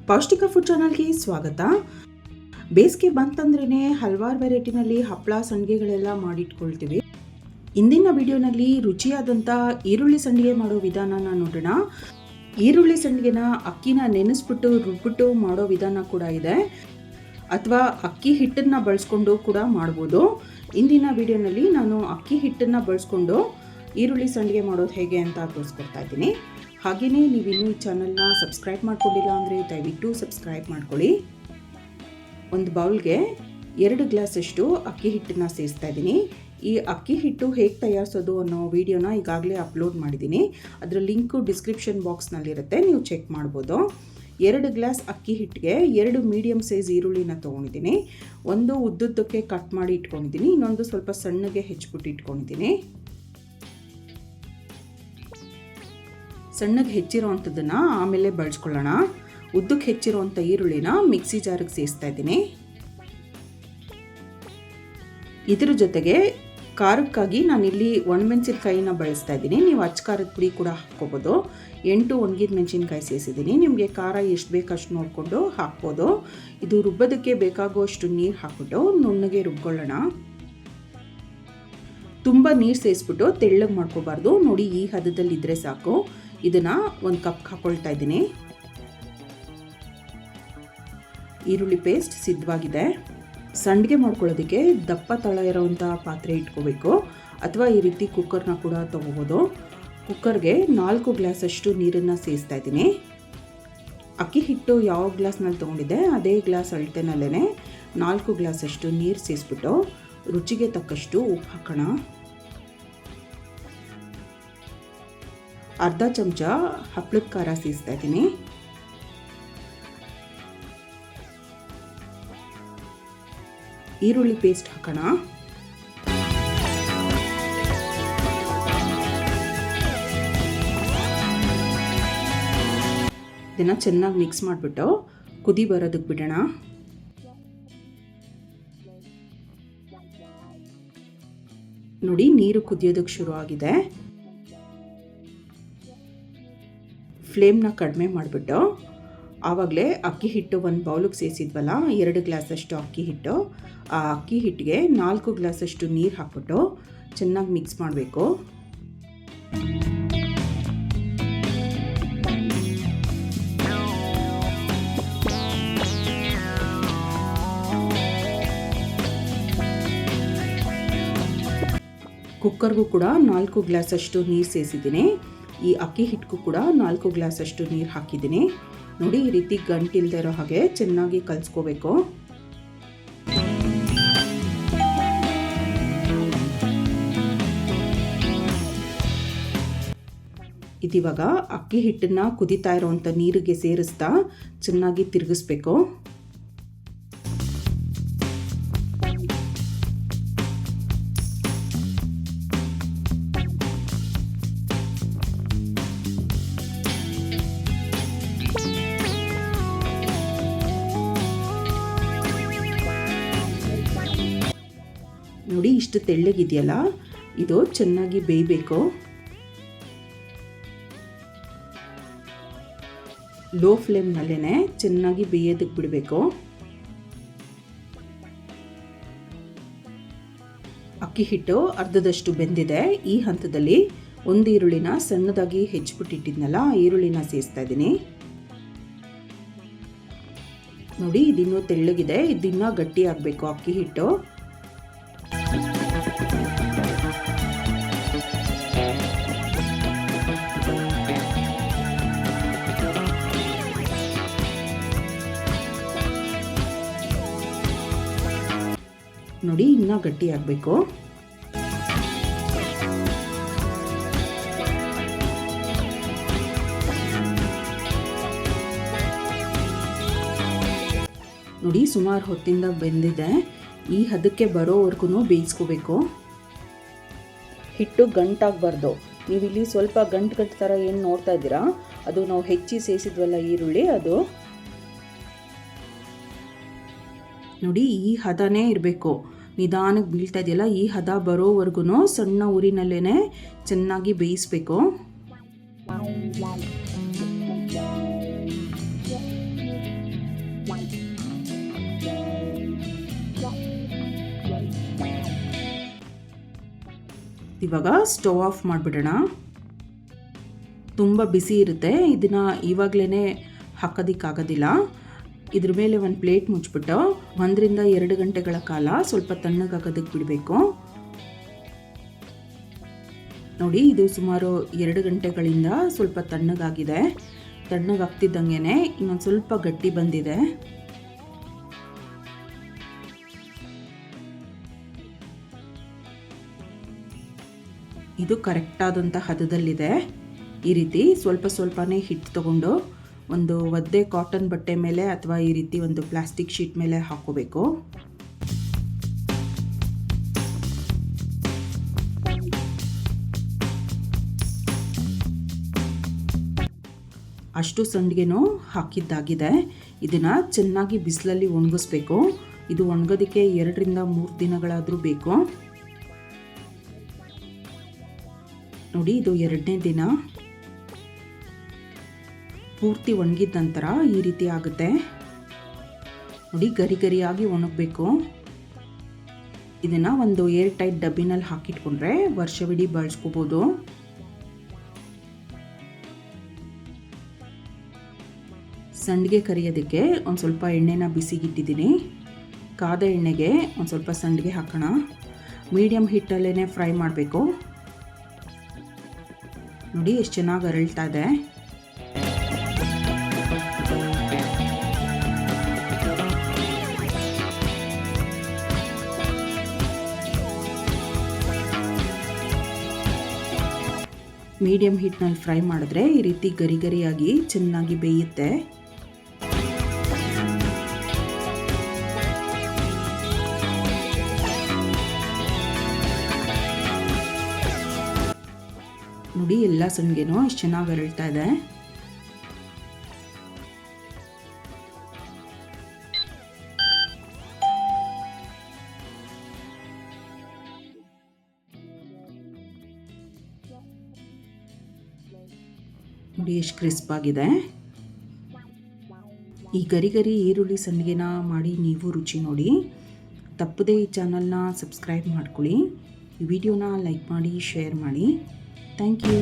ಪೌಷ್ಟಿಕ ಫುಡ್ ಚಾನಲ್ಗೆ ಸ್ವಾಗತ. ಬೇಸಿಗೆ ಬಂತಂದ್ರೇ ಹಲವಾರು ವೆರೈಟಿನಲ್ಲಿ ಹಪ್ಪಳ ಸಂಡಿಗೆಗಳೆಲ್ಲ ಮಾಡಿಟ್ಕೊಳ್ತೀವಿ. ಇಂದಿನ ವಿಡಿಯೋನಲ್ಲಿ ರುಚಿಯಾದಂಥ ಈರುಳ್ಳಿ ಸಂಡಿಗೆ ಮಾಡೋ ವಿಧಾನನ ನೋಡೋಣ. ಈರುಳ್ಳಿ ಸಂಡಿಗೆನ ಅಕ್ಕಿನ ನೆನೆಸ್ಬಿಟ್ಟು ರುಬ್ಬಿಟ್ಟು ಮಾಡೋ ವಿಧಾನ ಕೂಡ ಇದೆ, ಅಥವಾ ಅಕ್ಕಿ ಹಿಟ್ಟನ್ನು ಬಳಸ್ಕೊಂಡು ಕೂಡ ಮಾಡ್ಬೋದು. ಇಂದಿನ ವಿಡಿಯೋನಲ್ಲಿ ನಾನು ಅಕ್ಕಿ ಹಿಟ್ಟನ್ನು ಬಳಸ್ಕೊಂಡು ಈರುಳ್ಳಿ ಸಂಡಿಗೆ ಮಾಡೋದು ಹೇಗೆ ಅಂತ ತೋರಿಸ್ಕೊಡ್ತಾ ಇದ್ದೀನಿ. ಹಾಗೆಯೇ ನೀವಿನ್ನೂ ಈ ಚಾನಲ್ನ ಸಬ್ಸ್ಕ್ರೈಬ್ ಮಾಡ್ಕೊಂಡಿಲ್ಲ ಅಂದರೆ ದಯವಿಟ್ಟು ಸಬ್ಸ್ಕ್ರೈಬ್ ಮಾಡ್ಕೊಳ್ಳಿ. ಒಂದು ಬೌಲ್ಗೆ 2 ಗ್ಲಾಸಷ್ಟು ಅಕ್ಕಿ ಹಿಟ್ಟನ್ನು ಸೇರಿಸ್ತಾ ಇದ್ದೀನಿ. ಈ ಅಕ್ಕಿ ಹಿಟ್ಟು ಹೇಗೆ ತಯಾರಿಸೋದು ಅನ್ನೋ ವಿಡಿಯೋನ ಈಗಾಗಲೇ ಅಪ್ಲೋಡ್ ಮಾಡಿದ್ದೀನಿ. ಅದರ ಲಿಂಕು ಡಿಸ್ಕ್ರಿಪ್ಷನ್ ಬಾಕ್ಸ್ನಲ್ಲಿರುತ್ತೆ, ನೀವು ಚೆಕ್ ಮಾಡ್ಬೋದು. 2 ಗ್ಲಾಸ್ ಅಕ್ಕಿ ಹಿಟ್ಟಿಗೆ 2 ಮೀಡಿಯಮ್ ಸೈಜ್ ಈರುಳ್ಳಿನ ತೊಗೊಂಡಿದ್ದೀನಿ. ಒಂದು ಉದ್ದುದ್ದಕ್ಕೆ ಕಟ್ ಮಾಡಿ ಇಟ್ಕೊಂಡಿದ್ದೀನಿ, ಇನ್ನೊಂದು ಸ್ವಲ್ಪ ಸಣ್ಣಗೆ ಹೆಚ್ಚಿಬಿಟ್ಟು ಇಟ್ಕೊಂಡಿದ್ದೀನಿ. ಸಣ್ಣಗೆ ಹೆಚ್ಚಿರೋ ಅಂಥದ್ದನ್ನು ಆಮೇಲೆ ಬಳಸ್ಕೊಳ್ಳೋಣ. ಉದ್ದಕ್ಕೆ ಹೆಚ್ಚಿರೋವಂಥ ಈರುಳ್ಳಿನ ಮಿಕ್ಸಿ ಜಾರಿಗೆ ಸೇರಿಸ್ತಾ ಇದ್ದೀನಿ. ಇದ್ರ ಜೊತೆಗೆ ಖಾರಕ್ಕಾಗಿ ನಾನಿಲ್ಲಿ ಒಣಮೆಣಸಿನ್ಕಾಯಿನ ಬಳಸ್ತಾ ಇದ್ದೀನಿ. ನೀವು ಅಚ್ಚ ಖಾರದ ಪುಡಿ ಕೂಡ ಹಾಕ್ಕೋಬೋದು. 8 ಒಣಗಿದ ಮೆಣಸಿನ್ಕಾಯಿ ಸೇರಿಸಿದ್ದೀನಿ. ನಿಮಗೆ ಖಾರ ಎಷ್ಟು ಬೇಕು ಅಷ್ಟು ನೋಡಿಕೊಂಡು ಹಾಕ್ಬೋದು. ಇದು ರುಬ್ಬೋದಕ್ಕೆ ಬೇಕಾಗುವಷ್ಟು ನೀರು ಹಾಕ್ಬಿಟ್ಟು ನುಣ್ಣಗೆ ರುಬ್ಕೊಳ್ಳೋಣ. ತುಂಬ ನೀರು ಸೇರಿಸ್ಬಿಟ್ಟು ತೆಳ್ಳಗೆ ಮಾಡ್ಕೋಬಾರ್ದು. ನೋಡಿ, ಈ ಹದದಲ್ಲಿ ಇದ್ದರೆ ಸಾಕು. ಇದನ್ನು 1 ಕಪ್ ಹಾಕ್ಕೊಳ್ತಾ ಇದ್ದೀನಿ. ಈರುಳ್ಳಿ ಪೇಸ್ಟ್ ಸಿದ್ಧವಾಗಿದೆ. ಸಂಡಿಗೆ ಮಾಡ್ಕೊಳ್ಳೋದಕ್ಕೆ ದಪ್ಪ ತಳ ಇರೋವಂಥ ಪಾತ್ರೆ ಇಟ್ಕೋಬೇಕು, ಅಥವಾ ಈ ರೀತಿ ಕುಕ್ಕರ್ನ ಕೂಡ ತೊಗೋಬೋದು. ಕುಕ್ಕರ್ಗೆ 4 ಗ್ಲಾಸಷ್ಟು ನೀರನ್ನು ಸೇರಿಸ್ತಾ ಇದ್ದೀನಿ. ಅಕ್ಕಿ ಹಿಟ್ಟು ಯಾವ ಗ್ಲಾಸ್ನಲ್ಲಿ ತೊಗೊಂಡಿದ್ದೆ ಅದೇ ಗ್ಲಾಸ್ ಅಳತೆನಲ್ಲೇ 4 ಗ್ಲಾಸಷ್ಟು ನೀರು ಸೇರಿಸ್ಬಿಟ್ಟು ರುಚಿಗೆ ತಕ್ಕಷ್ಟು ಉಪ್ಪು ಹಾಕೋಣ. ಅರ್ಧ ಚಮಚ ಹಪ್ಪಳದ ಖಾರ ಸೇರಿಸ್ತಾ ಇದ್ದೀನಿ. ಈರುಳ್ಳಿ ಪೇಸ್ಟ್ ಹಾಕೋಣ. ಇದನ್ನು ಚೆನ್ನಾಗಿ ಮಿಕ್ಸ್ ಮಾಡಿಬಿಟ್ಟು ಕುದಿ ಬರೋದಕ್ಕೆ ಬಿಡೋಣ. ನೋಡಿ, ನೀರು ಕುದಿಯೋದಕ್ಕೆ ಶುರು ಆಗಿದೆ. ಫ್ಲೇಮ್ನ ಕಡಿಮೆ ಮಾಡಿಬಿಟ್ಟು ಆವಾಗಲೇ ಅಕ್ಕಿ ಹಿಟ್ಟು 1 ಬೌಲಿಗೆ ಸೇರಿಸಿದ್ವಲ್ಲ, 2 ಗ್ಲಾಸಷ್ಟು ಅಕ್ಕಿ ಹಿಟ್ಟು, ಆ ಅಕ್ಕಿ ಹಿಟ್ಟಿಗೆ 4 ಗ್ಲಾಸಷ್ಟು ನೀರು ಹಾಕ್ಬಿಟ್ಟು ಚೆನ್ನಾಗಿ ಮಿಕ್ಸ್ ಮಾಡಬೇಕು. ಕುಕ್ಕರ್ಗೂ ಕೂಡ 4 ಗ್ಲಾಸಷ್ಟು ನೀರು ಸೇರಿಸಿದ್ದೀನಿ. ಈ ಅಕ್ಕಿ ಹಿಟ್ಟಿಗೂ ಕೂಡ 4 ಗ್ಲಾಸಷ್ಟು ನೀರು ಹಾಕಿದ್ದೀನಿ. ನೋಡಿ, ಈ ರೀತಿ ಗಂಟಿಲ್ದೇ ಇರೋ ಹಾಗೆ ಚೆನ್ನಾಗಿ ಕಲಿಸ್ಕೋಬೇಕು. ಇದಿವಾಗ ಅಕ್ಕಿ ಹಿಟ್ಟನ್ನು ಕುದಿತಾ ಇರೋವಂಥ ನೀರಿಗೆ ಸೇರಿಸ್ತಾ ಚೆನ್ನಾಗಿ ತಿರುಗಿಸ್ಬೇಕು. ನೋಡಿ, ಇಷ್ಟು ತೆಳ್ಳಗಿದೆಯಲ್ಲ, ಇದು ಚೆನ್ನಾಗಿ ಬೇಯಬೇಕು. ಲೋ ಫ್ಲೇಮ್ನಲ್ಲೇ ಚೆನ್ನಾಗಿ ಬೇಯೋದಕ್ಕೆ ಬಿಡಬೇಕು. ಅಕ್ಕಿ ಹಿಟ್ಟು ಅರ್ಧದಷ್ಟು ಬೆಂದಿದೆ. ಈ ಹಂತದಲ್ಲಿ 1 ಈರುಳ್ಳಿನ ಸಣ್ಣದಾಗಿ ಹೆಚ್ಚಿಬಿಟ್ಟಿಟ್ಟಿದ್ನಲ್ಲ, ಈರುಳ್ಳಿನ ಸೇರಿಸ್ತಾ ಇದ್ದೀನಿ. ನೋಡಿ, ಇದಿನ್ನೂ ತೆಳ್ಳಗಿದೆ, ಇದನ್ನ ಗಟ್ಟಿ ಆಗಬೇಕು ಅಕ್ಕಿ ಹಿಟ್ಟು. ನೋಡಿ, ಇನ್ನೂ ಗಟ್ಟಿ ಆಗಬೇಕು. ನೋಡಿ, ಸುಮಾರು ಹೊತ್ತಿಂದ ಬೆಂದಿದೆ. ಈ ಹದಕ್ಕೆ ಬರೋವರೆಗೂ ಬೇಯಿಸ್ಕೋಬೇಕು. ಹಿಟ್ಟು ಗಂಟಾಗಬಾರ್ದು. ನೀವಿಲ್ಲಿ ಸ್ವಲ್ಪ ಗಂಟು ಥರ ಏನು ನೋಡ್ತಾ ಇದ್ದೀರಾ, ಅದು ನಾವು ಹೆಚ್ಚಿ ಸೇರಿಸಿದ್ವಲ್ಲ ಈರುಳ್ಳಿ, ಅದು ನೋಡಿ ಈ ಹದನೇ ಇರಬೇಕು. ನಿಧಾನಕ್ಕೆ ಬೀಳ್ತಾ ಇದೆಯಲ್ಲ, ಈ ಹದ ಬರೋವರೆಗೂ ಸಣ್ಣ ಉರಿನಲ್ಲೇ ಚೆನ್ನಾಗಿ ಬೇಯಿಸಬೇಕು. ಇವಾಗ ಸ್ಟವ್ ಆಫ್ ಮಾಡಿಬಿಡೋಣ. ತುಂಬ ಬಿಸಿ ಇರುತ್ತೆ, ಇದನ್ನು ಇವಾಗಲೇ ಹಾಕೋದಕ್ಕಾಗೋದಿಲ್ಲ. ಇದ್ರ ಮೇಲೆ ಒಂದು ಪ್ಲೇಟ್ ಮುಚ್ಚಿಬಿಟ್ಟು 1 ರಿಂದ 2 ಗಂಟೆಗಳ ಕಾಲ ಸ್ವಲ್ಪ ತಣ್ಣಗಾಗೋದಕ್ಕೆ ಬಿಡಬೇಕು. ನೋಡಿ, ಇದು ಸುಮಾರು 2 ಗಂಟೆಗಳಿಂದ ಸ್ವಲ್ಪ ತಣ್ಣಗಾಗಿದೆ. ತಣ್ಣಗಾಗ್ತಿದ್ದಂಗೆ ಇನ್ನೊಂದು ಸ್ವಲ್ಪ ಗಟ್ಟಿ ಬಂದಿದೆ. ಇದು ಕರೆಕ್ಟಾದಂಥ ಹದದಲ್ಲಿದೆ. ಈ ರೀತಿ ಸ್ವಲ್ಪ ಸ್ವಲ್ಪನೇ ಹಿಟ್ಟು ತಗೊಂಡು ಒಂದು ಒದ್ದೆ ಕಾಟನ್ ಬಟ್ಟೆ ಮೇಲೆ ಅಥವಾ ಈ ರೀತಿ ಒಂದು ಪ್ಲಾಸ್ಟಿಕ್ ಶೀಟ್ ಮೇಲೆ ಹಾಕೋಬೇಕು. ಅಷ್ಟು ಸಂಡಿಗೆನೂ ಹಾಕಿದ್ದಾಗಿದೆ. ಇದನ್ನು ಚೆನ್ನಾಗಿ ಬಿಸಿಲಲ್ಲಿ ಒಣಗಿಸ್ಬೇಕು. ಇದು ಒಣಗೋದಕ್ಕೆ 2 ರಿಂದ 3 ದಿನಗಳಾದರೂ ಬೇಕು. ನೋಡಿ, ಇದು 2ನೇ ದಿನ. ಪೂರ್ತಿ ಒಣಗಿದ ನಂತರ ಈ ರೀತಿ ಆಗುತ್ತೆ. ನೋಡಿ, ಗರಿ ಗರಿಯಾಗಿ ಒಣಗಬೇಕು. ಇದನ್ನು ಒಂದು ಏರ್ ಟೈಟ್ ಡಬ್ಬಿನಲ್ಲಿ ಹಾಕಿಟ್ಕೊಂಡ್ರೆ ವರ್ಷವಿಡೀ ಬಳಸ್ಕೋಬೋದು. ಸಂಡಿಗೆ ಕರಿಯೋದಕ್ಕೆ ಒಂದು ಸ್ವಲ್ಪ ಎಣ್ಣೆನ ಬಿಸಿಗಿಟ್ಟಿದ್ದೀನಿ. ಕಾದ ಎಣ್ಣೆಗೆ ಒಂದು ಸ್ವಲ್ಪ ಸಂಡಿಗೆ ಹಾಕೋಣ. ಮೀಡಿಯಮ್ ಹಿಟ್ಟಲ್ಲೇ ಫ್ರೈ ಮಾಡಬೇಕು. ನೋಡಿ, ಎಷ್ಟು ಚೆನ್ನಾಗಿ ಅರಳ್ತಾ ಇದೆ. ಮೀಡಿಯಮ್ ಹಿಟ್ನಲ್ಲಿ ಫ್ರೈ ಮಾಡಿದ್ರೆ ಈ ರೀತಿ ಗರಿ ಗರಿಯಾಗಿ ಚೆನ್ನಾಗಿ ಬೇಯುತ್ತೆ. ನೋಡಿ, ಎಲ್ಲ ಸಂಡಿಗೆನೂ ಎಷ್ಟು ಚೆನ್ನಾಗಿ ಅರಳ್ತಾ ಇದೆ. ನೋಡಿ, ಎಷ್ಟು ಕ್ರಿಸ್ಪ್ ಆಗಿದೆ. ಈ ಗರಿ ಗರಿ ಈರುಳ್ಳಿ ಸಂಡಿಗೆನ ಮಾಡಿ ನೀವು ರುಚಿ ನೋಡಿ. ತಪ್ಪದೇ ಈ ಚಾನಲ್ನ ಸಬ್ಸ್ಕ್ರೈಬ್ ಮಾಡ್ಕೊಳ್ಳಿ. ಈ ವಿಡಿಯೋನ ಲೈಕ್ ಮಾಡಿ, ಶೇರ್ ಮಾಡಿ. Thank you.